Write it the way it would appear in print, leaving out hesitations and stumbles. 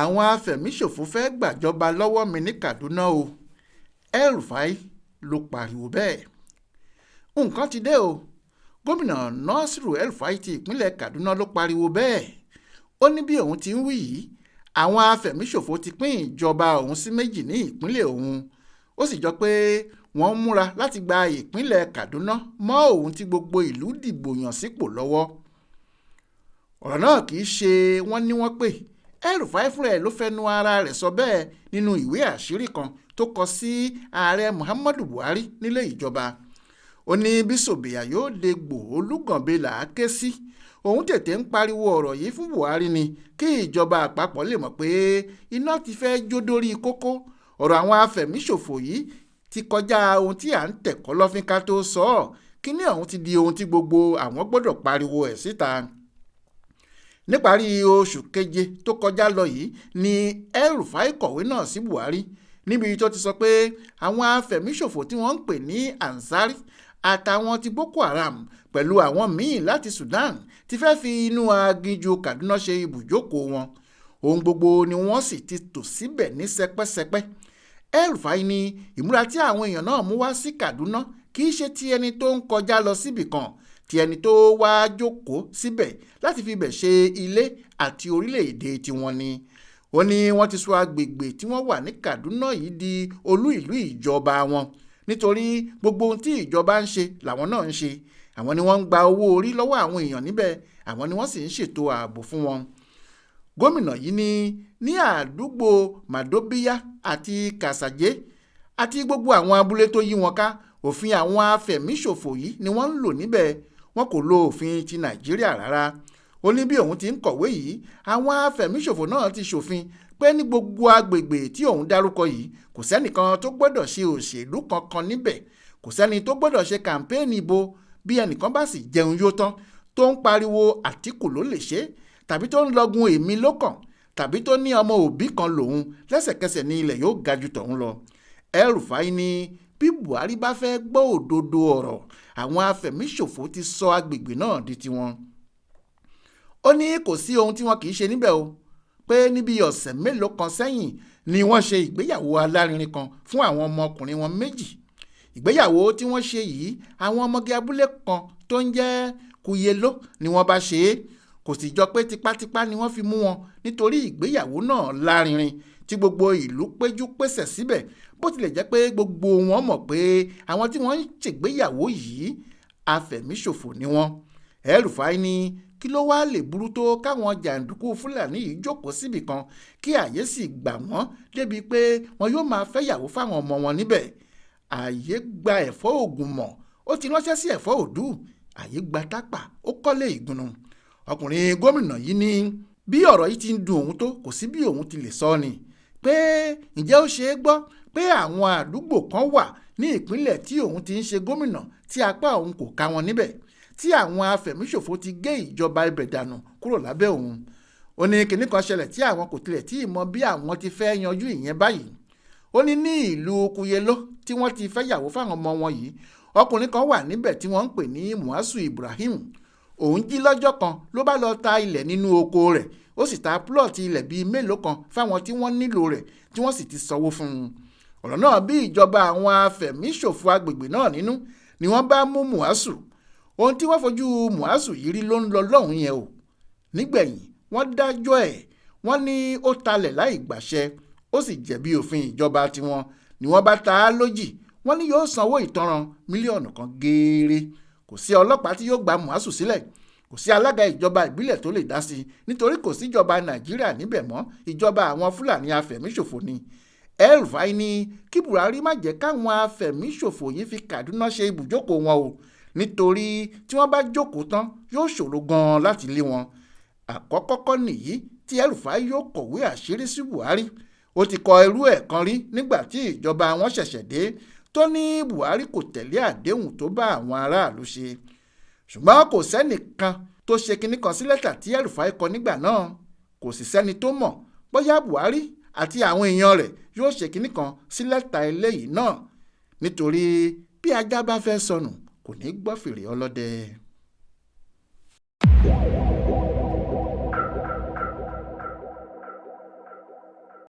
àwọn afẹ̀míṣòfò fẹ́ gbàjọba lọ́wọ́ mi ní Kaduna o, El-Rufai ló pariwo bẹ́ẹ̀. Nǹkan ti dé o, gómìnà Nasiru El-Rufai ti ìpínlẹ̀ Kaduna ló pariwo bẹ́ẹ̀. Ó ní bí òun ti ń wí yìí, àwọn afẹ̀míṣòfò ti pín ìjọba òun sí méjì ní ìpínlẹ̀ òun. Ó sì jọ pé wọ́n ń múra láti gba ìpínlẹ̀ Kaduna mọ́ òun tí gbogbo ìlú dìbò yàn sípò lọ́wọ́. Ọ̀rọ̀ náà kì í ṣe wọ́n ní wọ́n pè. El-Rufai fúnra ẹ̀ ló fẹnu ara rẹ̀ sọ bẹ́ẹ̀ nínú ìwé àṣírí kan tó kọ sí ààrẹ Muhammadu Buhari nílé ìjọba. Ó ní bí sòbìyà yóò dégbò olúgànbe là á ké sí. Òun tètè ń pariwo ọ̀rọ̀ yìí fún Buhari ni kí ìjọba àpapọ̀ lè mọ̀ pé iná ti fẹ́ jó dórí kókó. Ọ̀rọ̀ àwọn afẹ̀míṣòfò yìí ti kọjá ohun tí à ń tẹ̀kọ́ lọ́fín ká tó sọ ọ́. Kíní ọ̀hún ti di ohun tí gbogbo àwọn gbọ́dọ̀ pariwo ẹ̀ síta. Níparí oṣù keje tó kọjá lọ yìí ni El-Rufai kọ̀wé náà sí Buhari níbi tó ti sọ pé àwọn afẹ̀míṣòfò tí wọ́n ń pè ní Ansari àtàwọn ti Boko Haram pẹ̀lú àwọn míì láti Sudan ti fẹ́ fi inú aginjù Kaduna ṣe ibùjókòó wọn. Ohun gbogbo ni wọ́n sì ti tò síbẹ̀ ní sẹpẹ́sẹpẹ́. El-Rufai ní ìmúra tí àwọn èèyàn náà mú wá sí Kaduna kì í ṣe ti ẹni tó ń kọjá lọ síbì kan, ti ẹni tó wá jókòó síbẹ̀ láti fi bẹ̀ ṣe ilé àti orílẹ̀-èdè tiwọn ni. Ó ní wọ́n ti sọ agbègbè tí wọ́n wà ní Kaduna yìí di olú ìlú ìjọba wọn nítorí gbogbo ohun tí ìjọba ń ṣe làwọn náà ń ṣe. Àwọn ni wọ́n ń gba owó orí lọ́wọ́ àwọn èèyàn níbẹ̀, àwọn ni wọ́n sì ń ṣètò ààbò fún wọn. Gómìnà yìí ní àdúgbò Madobiya àti Kasaje àti gbogbo àwọn abúlé tó yí wọn ká, òfin àwọn afẹ̀míṣòfò yìí ni wọ́n ń lò níbẹ̀. Wọn kò lo òfin ti Nàìjíríà rárá. Ó ní bí òun ti ń kọ̀wé yìí, àwọn afẹ̀míṣòfò náà ti ṣòfin pé ní gbogbo agbègbè tí òun dárúkọ yìí kò sẹ́nìkan tó gbọ́dọ̀ ṣe òṣèlú kankan níbẹ̀, kò sẹ́ni tó gbọ́dọ̀ ṣe kàmpéènì ìbò. Bí ẹnìkan bá sì jẹun yó tán tó ń pariwo Àtíkù ló lè ṣe, tàbí tó ń lọgun èmi ló kàn, tàbí tó ní ọmọ òbí kan lòun, lẹ́sẹ̀kẹsẹ̀ ní ilẹ̀ yóò ga jù tọ̀hún lọ. El-Rufai ní bí Buhari bá fẹ́ gbọ́ òdodo ọ̀rọ̀, àwọn afẹ̀míṣòfò ti sọ agbègbè náà di tiwọn. Ó ní kò sí ohun tí wọn kì í ṣe níbẹ̀ o, pé níbi ọ̀sẹ̀ mélòó kan sẹ́yìn ni wọ́n ṣe ìgbéyàwó alárinrin kan fún àwọn ọmọkùnrin wọn méjì. Ìgbéyàwó tí wọ́n ṣe yìí, àwọn ọmọge abúlé kan tó ń jẹ́ Kuyelo ni wọ́n bá ṣe é. Kò sì jọ pé tipátipá ni wọ́n fi mú wọn nítorí ìgbéyàwó náà lárinrin tí gbogbo ìlú péjú pésẹ̀ síbẹ̀, bó tilẹ̀ jẹ́ pé gbogbo wọn mọ̀ pé àwọn tí wọ́n ń ṣègbéyàwó yìí afẹ̀míṣòfò ni wọ́n. El-Rufai ní kí ló wá lè burú tó káwọn jàǹdùkú Fúlàní yìí jókòó síbì kan kí àyè sì gbà wọ́n débi pé wọn yóò máa fẹ́yàwó fáwọn ọmọ wọn níbẹ̀. Àyè gba ẹ̀fọ́ ògùn mọ̀, ó ti ránṣẹ́ sí ẹ̀fọ́ òdú. Àyè gba tápà, ó kọ́lé ìgúnnu. Ọkùnrin gómìnà yìí ní bí ọ̀rọ̀ yìí ti ń dùn òun tó kò sí bí òun ti lè sọ ni pé ǹjẹ́ ó ṣe é gbọ́ pé àwọn àdúgbò kan wà ní ìpínlẹ̀ tí òun ti ń ṣe gómìnà tí apá òun kò ká wọn níbẹ̀, tí àwọn afẹ̀míṣòfò ti gé ìjọba ibẹ̀ dànù kúrò lábẹ́ òun. Ó ní kinní kan ṣẹlẹ̀ tí àwọn kò tilẹ̀ tí ì mọ bí àwọn ti fẹ́ yanjú ìyẹn báyìí. Ó ní ìlú Kuyelo tí wọ́n ti fẹ́ yàwó fáwọn ọmọ wọn yìí, ọkùnrin kan wà níbẹ̀ tí wọ́n ń pè ní Muazu Ibrahim. Òun jí lọ́jọ́ kan ló bá lọ ta ilẹ̀ nínú oko rẹ̀, ó sì ta púlọ̀tì ilẹ̀ bíi mélòó kan fáwọn tí wọ́n nílò rẹ̀ tí wọ́n sì ti sanwó fún un. Ọ̀rọ̀ náà bí ìjọba àwọn afẹ̀míṣòfò agbègbè náà nínú ni wọ́n bá mú Muazu. Ohun tí wọ́n fojú Muazu yìí rí ló ń lọ lọ́hùn yẹn o. Nígbẹ̀yìn wọ́n dájọ́ ẹ̀, wọ́n ní ó talẹ̀ láì gbàṣẹ, ó sì jẹ̀bi òfin ìjọba tiwọn ni wọ́n bá ta á lójì. Wọ́n ní yóò sanwó ìtanràn mílíọ̀nù kan gééré. Kò sí ọlọ́pàá tí yóò gba Muazu sílẹ̀, kò sí alága ìjọba ìbílẹ̀ tó lè dá sí i nítorí kò síjọba Nàìjíríà níbẹ̀ mọ́, ìjọba àwọn Fúlàní afẹ̀míṣòfò ni. El-Rufai ní kí Buhari má jẹ́ káwọn afẹ̀míṣòfò yìí fi Kaduna ṣe ibùjókòó wọn o, nítorí tí wọ́n bá jókòó tán yóò ṣòro gan-an láti lé wọn. Àkọ́kọ́ nìyí tí El-Rufai yóò kọ̀wé àṣírí sí Buhari. Ó ti kọ irú ẹ̀ kan rí nígbà tí ìjọba wọn ṣẹ̀ṣẹ̀ dé tó ní Buhari kò tẹ̀lé àdéhùn tó bá àwọn aráàlú ṣe. Ṣùgbọ́n kò sẹ́nìkan tó ṣe kinní kan sí lẹ́tà tí El-Rufai kọ nígbà náà. Kò sì sẹ́ni tó mọ̀ bóyá Buhari àti àwọn èèyàn rẹ̀ yóò ṣe kinní kan sí lẹ́tà eléyìí náà, nítorí bí ajá bá fẹ́ sọnù kò ní gbọ́ fèrè ọlọ́dẹ.